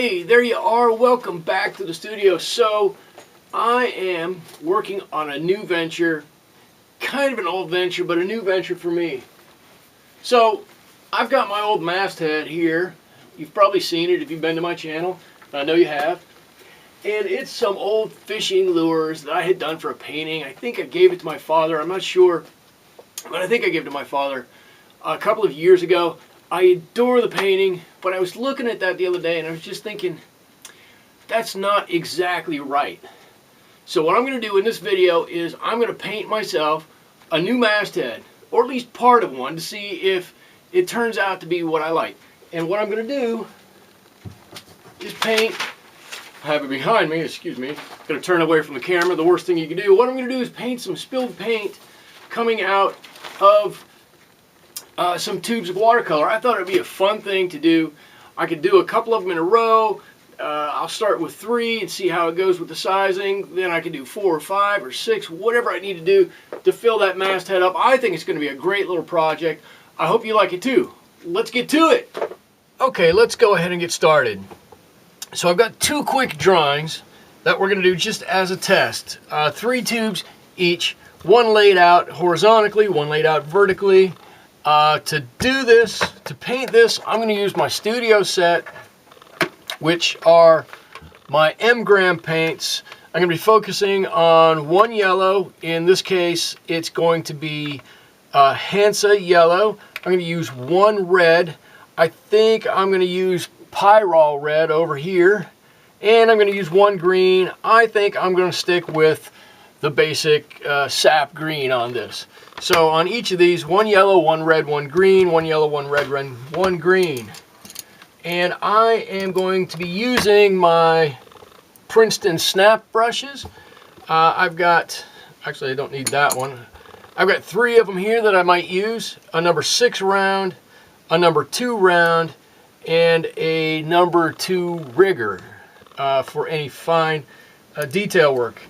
Hey, there you are. Welcome back to the studio. So, I am working on a new venture, kind of an old venture, but a new venture for me. So, I've got my old Masthead here. You've probably seen it if you've been to my channel. I know you have. And it's some old fishing lures that I had done for a painting. I think I gave it to my father. I'm not sure, but I think I gave it to my father a couple of years ago. I adore the painting, but I was looking at that the other day and I was just thinking, that's not exactly right. So what I'm going to do in this video is I'm going to paint myself a new masthead, or at least part of one, to see if it turns out to be what I like. And what I'm going to do is paint, I have it behind me, excuse me, I'm going to turn away from the camera, the worst thing you can do. What I'm going to do is paint some spilled paint coming out of some tubes of watercolor. I thought it would be a fun thing to do. I could do a couple of them in a row. I'll start with 3 and see how it goes with the sizing. Then I can do 4 or 5 or 6, whatever I need to do to fill that masthead up. I think it's going to be a great little project. I hope you like it too. Let's get to it. Okay, let's go ahead and get started. So I've got 2 quick drawings that we're going to do just as a test. 3 tubes each, one laid out horizontally, one laid out vertically. To do this, to paint this, I'm going to use my studio set, which are my M-gram paints. I'm going to be focusing on one yellow. In this case, it's going to be Hansa yellow. I'm going to use one red. I think I'm going to use Pyrrol red over here. And I'm going to use one green. I think I'm going to stick with the basic sap green on this. So on each of these, one yellow, one red, one green, one yellow, one red, one green. And I am going to be using my Princeton snap brushes. I've got, actually I don't need that one. I've got 3 of them here that I might use. A number 6 round, a number 2 round, and a number 2 rigger for any fine detail work.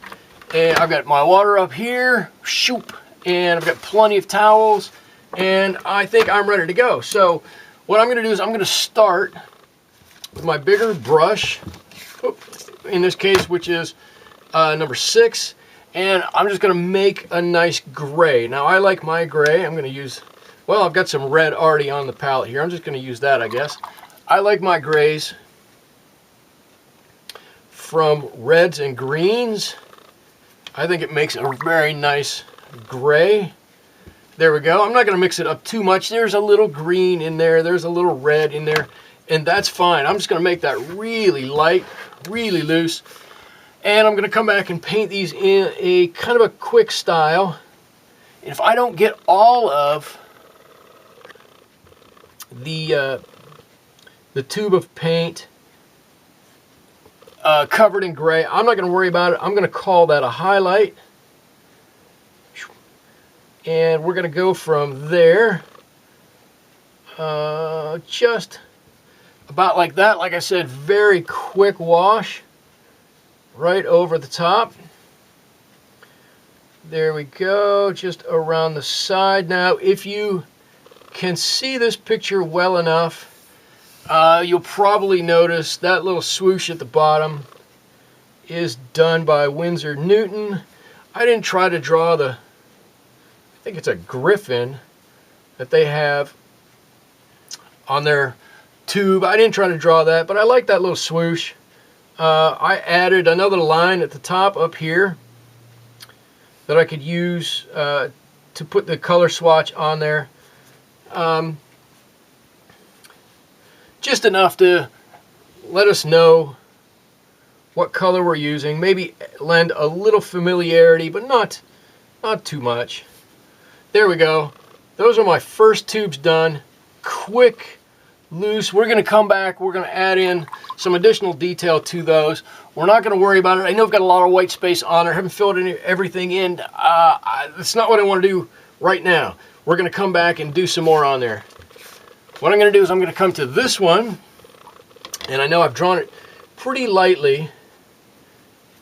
And I've got my water up here, shoop, and I've got plenty of towels, and I think I'm ready to go. So what I'm going to do is I'm going to start with my bigger brush, in this case, which is number 6, and I'm just going to make a nice gray. Now I like my gray. I'm going to use, well, I've got some red already on the palette here. I'm just going to use that, I guess. I like my grays from reds and greens. I think it makes a very nice gray. There we go. I'm not going to mix it up too much. There's a little green in there. There's a little red in there. And that's fine. I'm just going to make that really light, really loose. And I'm going to come back and paint these in a kind of a quick style. And if I don't get all of the tube of paint covered in gray, I'm not going to worry about it. I'm going to call that a highlight. And we're going to go from there just about like that. Like I said, very quick wash right over the top. There we go, just around the side. Now if you can see this picture well enough, you'll probably notice that little swoosh at the bottom is done by Winsor Newton. I didn't try to draw the, I think it's a griffin that they have on their tube. I didn't try to draw that, but I like that little swoosh. I added another line at the top up here that I could use to put the color swatch on there. Just enough to let us know what color we're using. Maybe lend a little familiarity, but not too much. There we go. Those are my first tubes done. Quick, loose. We're going to come back. We're going to add in some additional detail to those. We're not going to worry about it. I know I've got a lot of white space on there. I haven't filled everything in. That's not what I want to do right now. We're going to come back and do some more on there. What I'm going to do is I'm going to come to this one, and I know I've drawn it pretty lightly,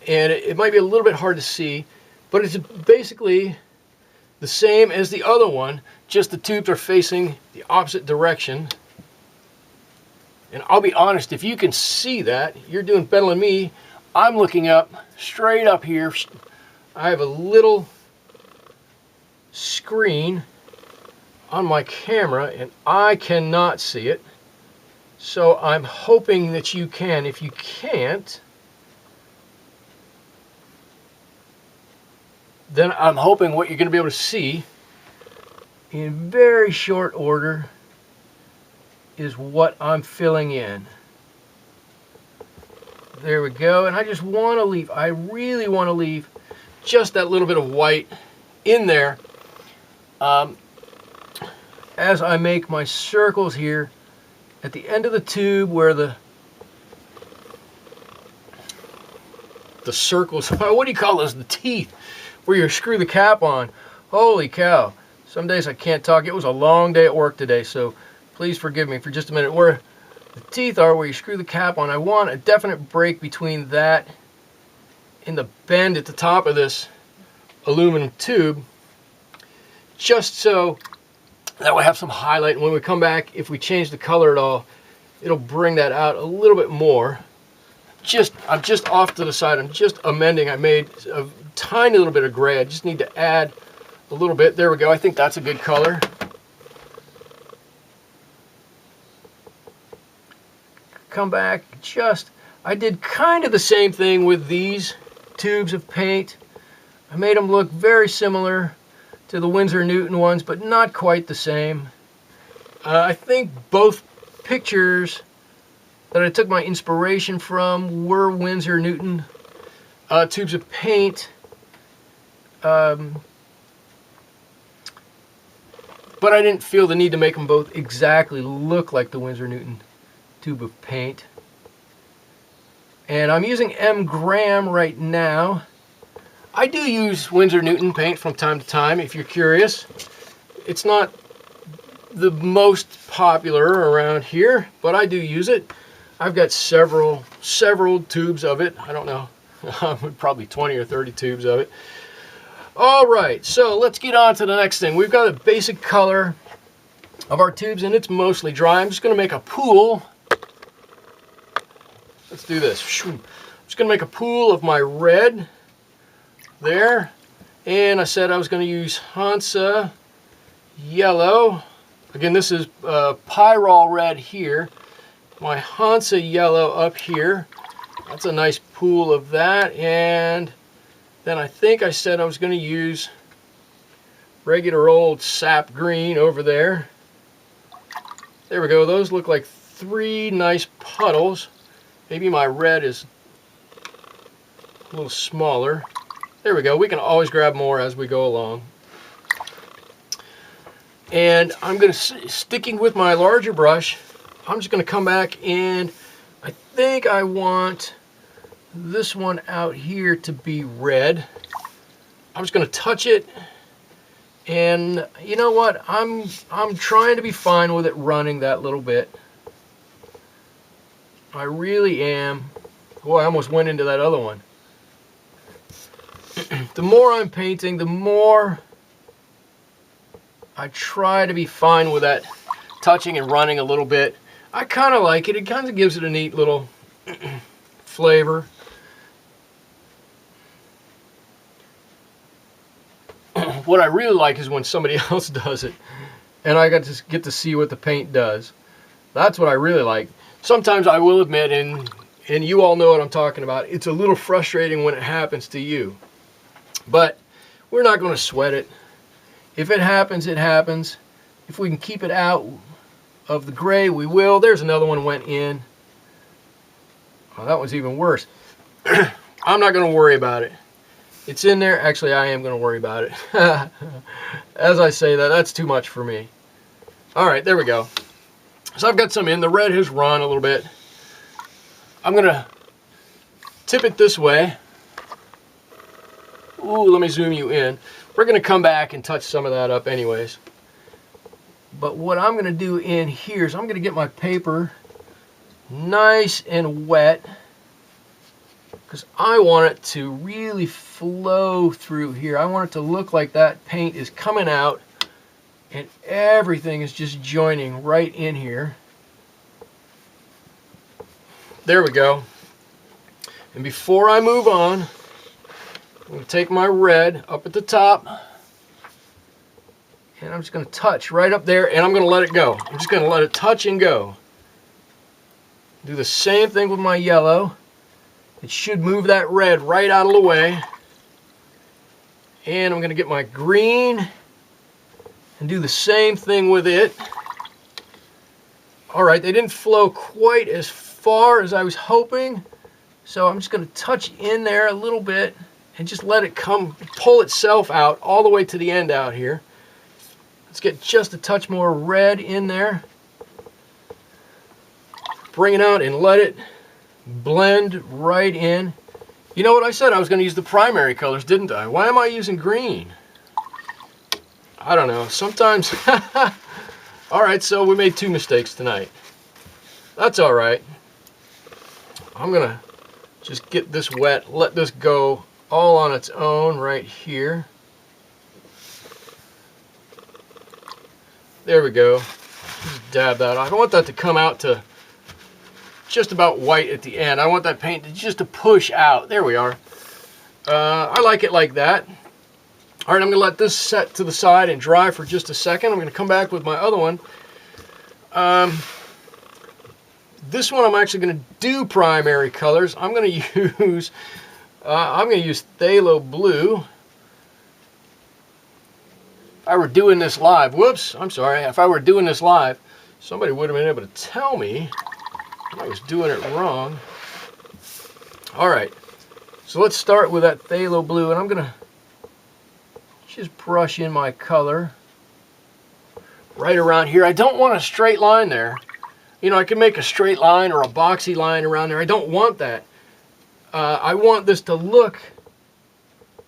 and it might be a little bit hard to see, but it's basically the same as the other one, just the tubes are facing the opposite direction. And I'll be honest, if you can see that, you're doing better than me. I'm looking up, straight up here. I have a little screen on my camera and I cannot see it. So I'm hoping that you can. If you can't, then I'm hoping what you're going to be able to see in very short order is what I'm filling in. There we go. And I just want to leave, I really want to leave just that little bit of white in there as I make my circles here at the end of the tube where the circles, what do you call those, the teeth, where you screw the cap on. Holy cow. Some days I can't talk. It was a long day at work today, so please forgive me for just a minute. Where the teeth are, where you screw the cap on, I want a definite break between that and the bend at the top of this aluminum tube, just so that will have some highlight. And when we come back, if we change the color at all, it'll bring that out a little bit more. I'm just off to the side. I'm just amending. I made a tiny little bit of gray. I just need to add a little bit. There we go. I think that's a good color. Come back. I did kind of the same thing with these tubes of paint. I made them look very similar to the Winsor Newton ones, but not quite the same. I think both pictures that I took my inspiration from were Winsor Newton tubes of paint. But I didn't feel the need to make them both exactly look like the Winsor Newton tube of paint. And I'm using M. Graham right now. I do use Winsor Newton paint from time to time, if you're curious. It's not the most popular around here, but I do use it. I've got several tubes of it. I don't know, probably 20 or 30 tubes of it. All right, so let's get on to the next thing. We've got a basic color of our tubes, and it's mostly dry. I'm just going to make a pool. Let's do this. I'm just going to make a pool of my red there. And I said I was going to use Hansa yellow. Again, this is Pyrrol red here. My Hansa yellow up here. That's a nice pool of that. And then I think I said I was going to use regular old sap green over there. There we go. Those look like 3 nice puddles. Maybe my red is a little smaller. There we go. We can always grab more as we go along. And I'm going to, sticking with my larger brush, I'm just going to come back and I think I want this one out here to be red. I'm just going to touch it, and you know what? I'm trying to be fine with it running that little bit. I really am. Boy, I almost went into that other one. The more I'm painting, the more I try to be fine with that touching and running a little bit. I kind of like it. It kind of gives it a neat little flavor. What I really like is when somebody else does it and I get to see what the paint does. That's what I really like. Sometimes I will admit, and you all know what I'm talking about, it's a little frustrating when it happens to you. But we're not going to sweat it. If it happens, it happens. If we can keep it out of the gray, we will. There's another one went in. Oh, that was even worse. I'm not going to worry about it. It's in there. Actually, I am going to worry about it. As I say that, that's too much for me. All right, there we go. So I've got some in. The red has run a little bit. I'm going to tip it this way. Ooh, let me zoom you in. We're going to come back and touch some of that up anyways. But what I'm going to do in here is I'm going to get my paper nice and wet, because I want it to really flow through here. I want it to look like that paint is coming out and everything is just joining right in here. There we go. And before I move on, I'm going to take my red up at the top, and I'm just going to touch right up there, and I'm going to let it go. I'm just going to let it touch and go. Do the same thing with my yellow. It should move that red right out of the way. And I'm going to get my green and do the same thing with it. All right, they didn't flow quite as far as I was hoping, so I'm just going to touch in there a little bit and just let it pull itself out all the way to the end out here. Let's get just a touch more red in there. Bring it out and let it blend right in. You know what I said? I was going to use the primary colors, didn't I? Why am I using green? I don't know. Sometimes... All right, so we made 2 mistakes tonight. That's all right. I'm going to just get this wet, let this go all on its own right here. There we go. Just dab that off. I want that to come out to just about white at the end. I want that paint just to push out. There we are. I like it like that. All right, I'm going to let this set to the side and dry for just a second. I'm going to come back with my other one. This one I'm actually going to do primary colors. I'm going to use phthalo blue. If I were doing this live, whoops, I'm sorry. If I were doing this live, somebody would have been able to tell me I was doing it wrong. All right, so let's start with that phthalo blue, and I'm going to just brush in my color right around here. I don't want a straight line there. You know, I can make a straight line or a boxy line around there. I don't want that. I want this to look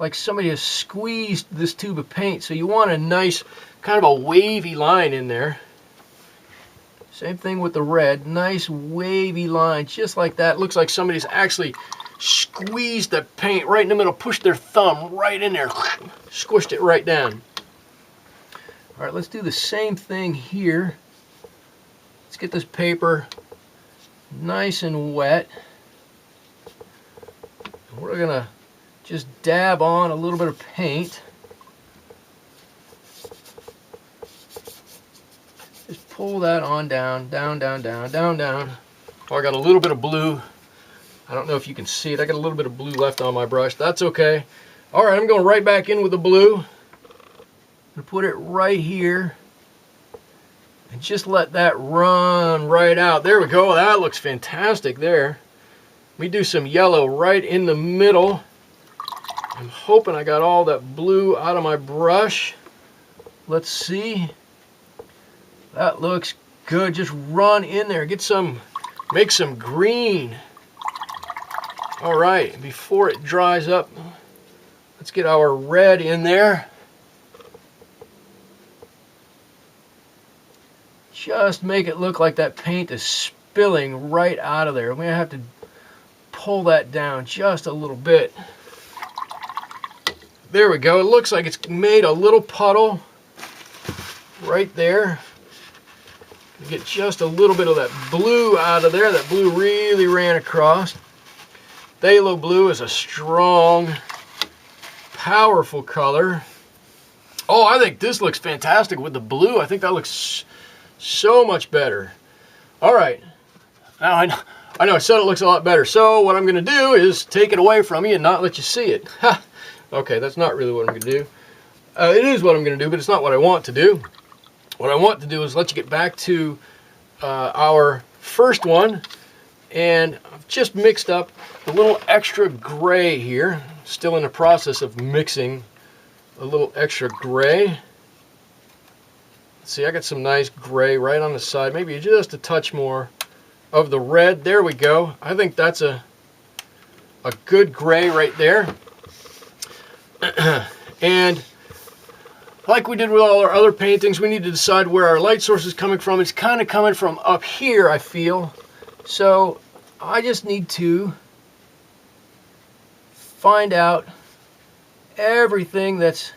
like somebody has squeezed this tube of paint. So you want a nice kind of a wavy line in there. Same thing with the red. Nice wavy line, just like that. Looks like somebody's actually squeezed the paint right in the middle, pushed their thumb right in there, squished it right down. All right, let's do the same thing here. Let's get this paper nice and wet. We're gonna just dab on a little bit of paint. Just pull that on down, down, down, down, down, down. Oh, I got a little bit of blue. I don't know if you can see it. I got a little bit of blue left on my brush. That's okay. All right, I'm going right back in with the blue. I'm going to put it right here. And just let that run right out. There we go. That looks fantastic there. Let me do some yellow right in the middle. I'm hoping I got all that blue out of my brush. Let's see. That looks good. Just run in there. Make some green. All right, before it dries up, let's get our red in there. Just make it look like that paint is spilling right out of there. I'm going to have to pull that down just a little bit. There we go. It looks like it's made a little puddle right there. Get just a little bit of that blue out of there. That blue really ran across. Phthalo blue is a strong, powerful color. Oh, I think this looks fantastic with the blue. I think that looks so much better. All right. Now I know I said it looks a lot better. So what I'm going to do is take it away from you and not let you see it. Okay, that's not really what I'm going to do. It is what I'm going to do, but it's not what I want to do. What I want to do is let you get back to our first one. And I've just mixed up a little extra gray here. Still in the process of mixing a little extra gray. See, I got some nice gray right on the side. Maybe just a touch more of the red. There we go. I think that's a good gray right there. And like we did with all our other paintings, we need to decide where our light source is coming from. It's kind of coming from up here, I feel. So I just need to find out everything that's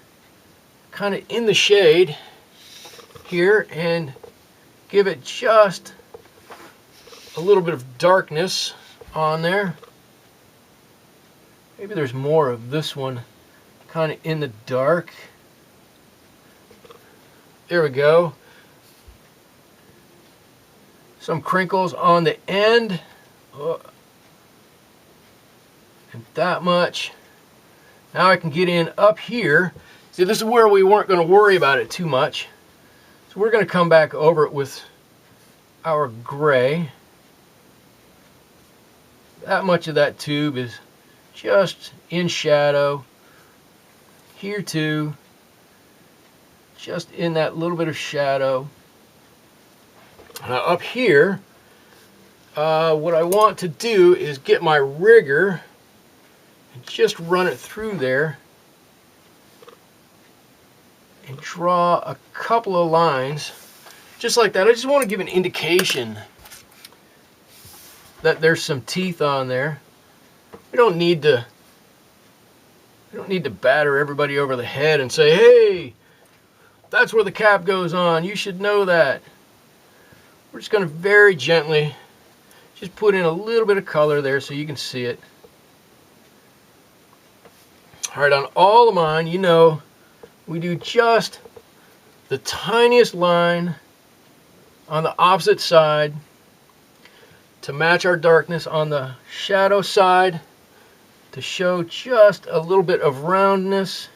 kind of in the shade here and give it just a little bit of darkness on there. Maybe there's more of this one kind of in the dark. There we go. Some crinkles on the end. Oh. And that much. Now I can get in up here. See, this is where we weren't going to worry about it too much. So we're going to come back over it with our gray. That much of that tube is just in shadow. Here too, just in that little bit of shadow. Now up here, what I want to do is get my rigger and just run it through there and draw a couple of lines just like that. I just want to give an indication that there's some teeth on there. We don't need to batter everybody over the head and say, hey, that's where the cap goes on, you should know that. We're just going to very gently just put in a little bit of color there so you can see it. Alright, on all of mine, you know, we do just the tiniest line on the opposite side to match our darkness on the shadow side, to show just a little bit of roundness.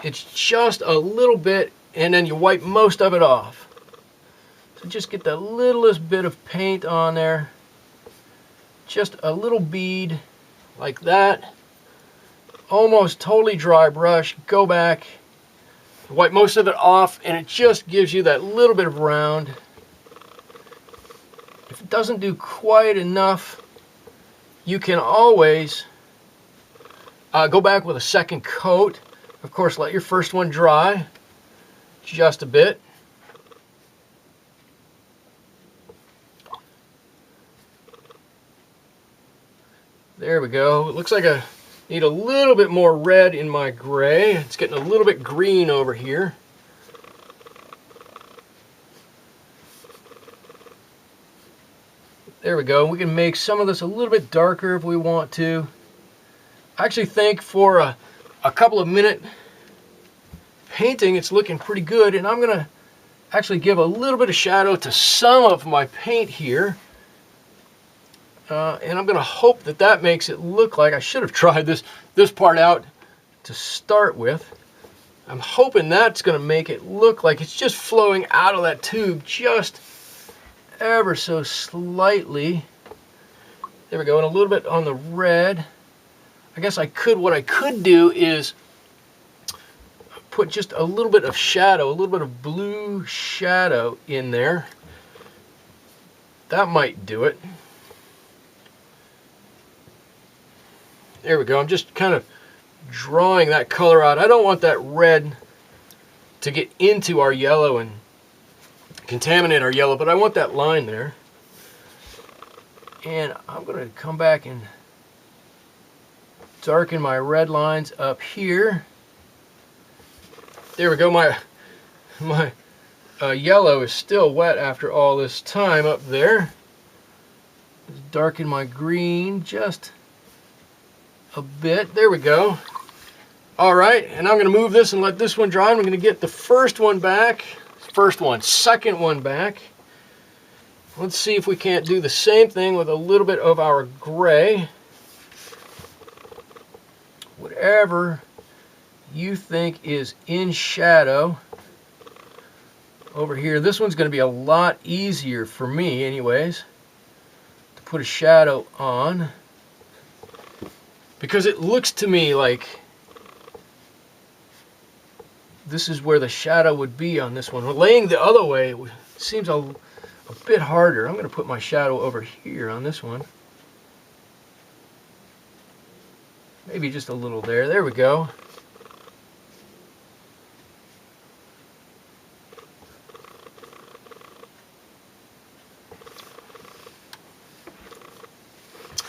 It's just a little bit, and then you wipe most of it off. So just get the littlest bit of paint on there. Just a little bead like that. Almost totally dry brush. Go back, wipe most of it off, and it just gives you that little bit of round. If it doesn't do quite enough, you can always go back with a second coat. Of course, let your first one dry just a bit. There we go. It looks like I need a little bit more red in my gray. It's getting a little bit green over here. There we go. We can make some of this a little bit darker if we want to. I actually think for a couple of minute painting, it's looking pretty good. And I'm going to actually give a little bit of shadow to some of my paint here. And I'm going to hope that that makes it look like, I should have tried this part out to start with. I'm hoping that's going to make it look like it's just flowing out of that tube just ever so slightly. There we go, and a little bit on the red. I guess what I could do is put just a little bit of shadow, a little bit of blue shadow in there. That might do it. There we go. I'm just kind of drawing that color out. I don't want that red to get into our yellow and contaminate our yellow, but I want that line there. And I'm going to come back and darken my red lines up here. There we go. My yellow is still wet after all this time up there. Just darken my green just a bit. There we go. All right, and I'm going to move this and let this one dry. I'm going to get the first one back. Second one back. Let's see if we can't do the same thing with a little bit of our gray. Whatever you think is in shadow over here. This one's going to be a lot easier for me anyways to put a shadow on, because it looks to me like this is where the shadow would be on this one. Laying the other way, it seems a bit harder. I'm going to put my shadow over here on this one. Maybe just a little there. There we go.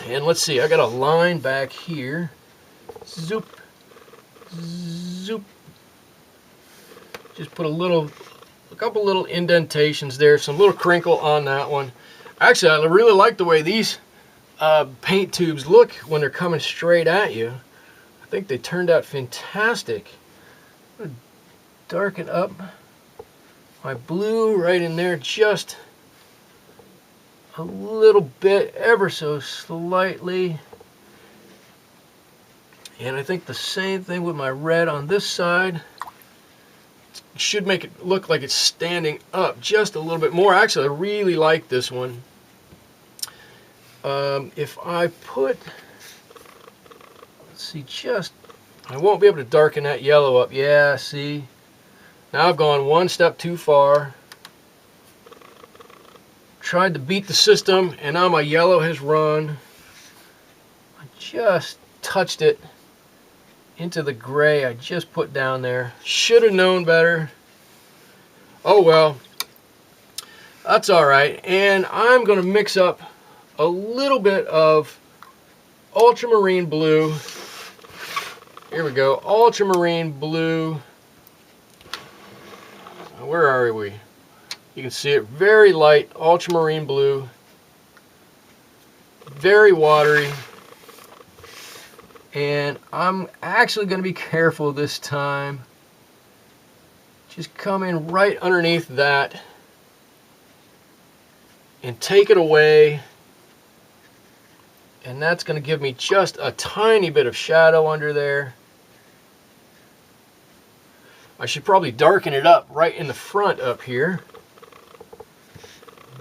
And let's see, I got a line back here. Zoop, zoop. Just put a couple little indentations there, some little crinkle on that one. Actually, I really like the way these paint tubes look when they're coming straight at you. I think they turned out fantastic. I'm going to darken up my blue right in there just a little bit, ever so slightly. And I think the same thing with my red on this side. It should make it look like it's standing up just a little bit more. Actually, I really like this one. If I put, let's see, I won't be able to darken that yellow up. Yeah, see? Now I've gone one step too far. Tried to beat the system, and now my yellow has run. I just touched it into the gray I just put down there. Should have known better. Oh well, that's alright. And I'm going to mix up a little bit of ultramarine blue. Here we go, ultramarine blue. Where are we? You can see it, very light ultramarine blue, very watery. And I'm actually going to be careful this time. Just come in right underneath that and take it away. And that's going to give me just a tiny bit of shadow under there. I should probably darken it up right in the front up here,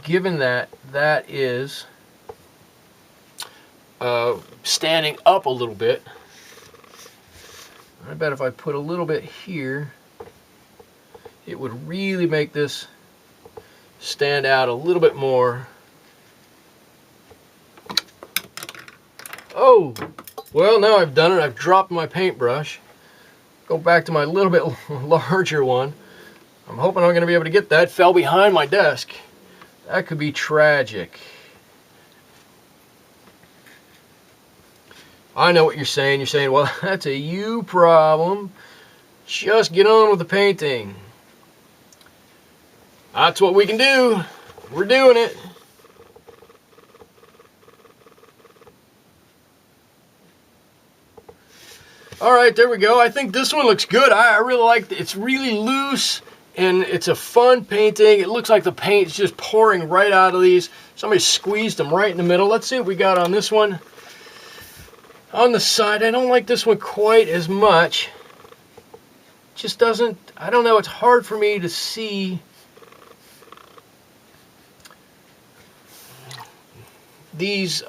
given that that is standing up a little bit. I bet if I put a little bit here, it would really make this stand out a little bit more. Oh, well, now I've done it. I've dropped my paintbrush. Go back to my little bit larger one. I'm hoping I'm going to be able to get that. Fell behind my desk. That could be tragic. I know what you're saying. You're saying, well, that's a you problem. Just get on with the painting. That's what we can do. We're doing it. Alright, there we go. I think this one looks good. I really like it. It's really loose and it's a fun painting. It looks like the paint's just pouring right out of these. Somebody squeezed them right in the middle. Let's see what we got on this one. On the side, I don't like this one quite as much. Just doesn't, I don't know, it's hard for me to see these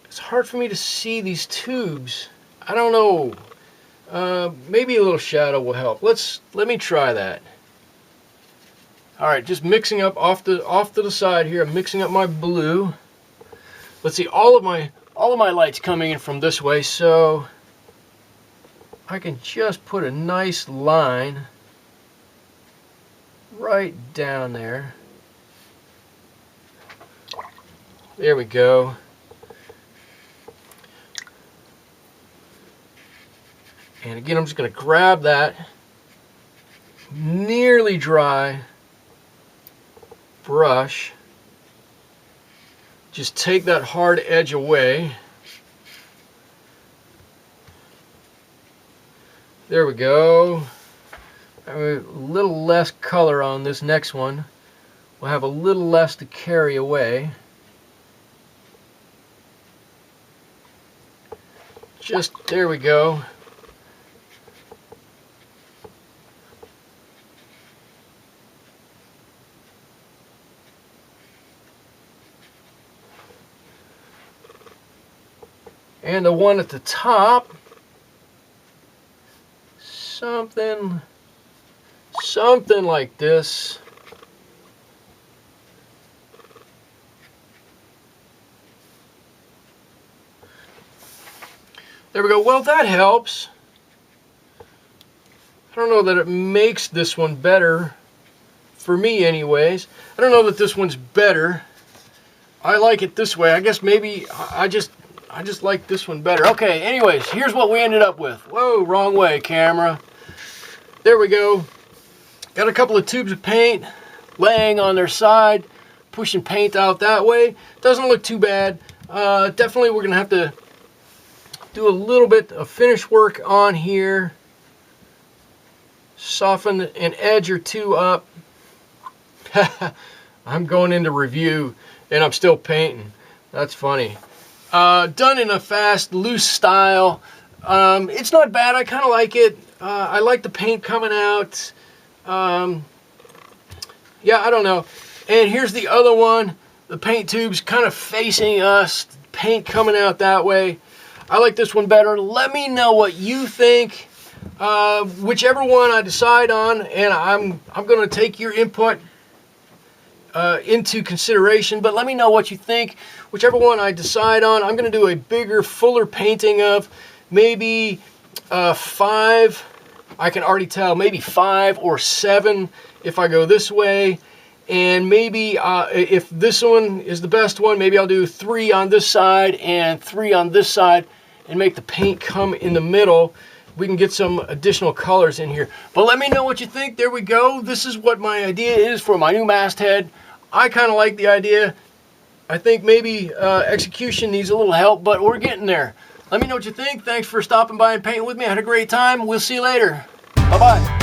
it's hard for me to see these tubes. I don't know. Maybe a little shadow will help. Let me try that. All right, just mixing up off to the side here. I'm mixing up my blue. Let's see, all of my lights coming in from this way, so I can just put a nice line right down there. There we go. And again, I'm just going to grab that nearly dry brush. Just take that hard edge away. There we go. A little less color on this next one. We'll have a little less to carry away. Just, there we go. And the one at the top, something like this. There we go. Well, that helps. I don't know that it makes this one better, for me anyways. I don't know that this one's better. I like it this way. I guess maybe I just like this one better. Okay, anyways, here's what we ended up with. Whoa, wrong way, camera. There we go. Got a couple of tubes of paint. laying on their side, pushing paint out that way. Doesn't look too bad. Definitely we're gonna have to do a little bit of finish work on here. Soften an edge or two up. I'm going into review and I'm still painting. That's funny. Done in a fast, loose style. It's not bad. I kind of like it. I like the paint coming out. Yeah, I don't know. And here's the other one. The paint tube's kind of facing us. Paint coming out that way. I like this one better. Let me know what you think. Whichever one I decide on, and I'm going to take your input into consideration, but let me know what you think. Whichever one I decide on, I'm going to do a bigger, fuller painting of. Maybe 5, I can already tell, maybe 5 or 7 if I go this way. And maybe if this one is the best one, maybe I'll do 3 on this side and 3 on this side and make the paint come in the middle. We can get some additional colors in here. But let me know what you think. There we go. This is what my idea is for my new masthead. I kind of like the idea. I think maybe execution needs a little help, but we're getting there. Let me know what you think. Thanks for stopping by and painting with me. I had a great time. We'll see you later. Bye-bye.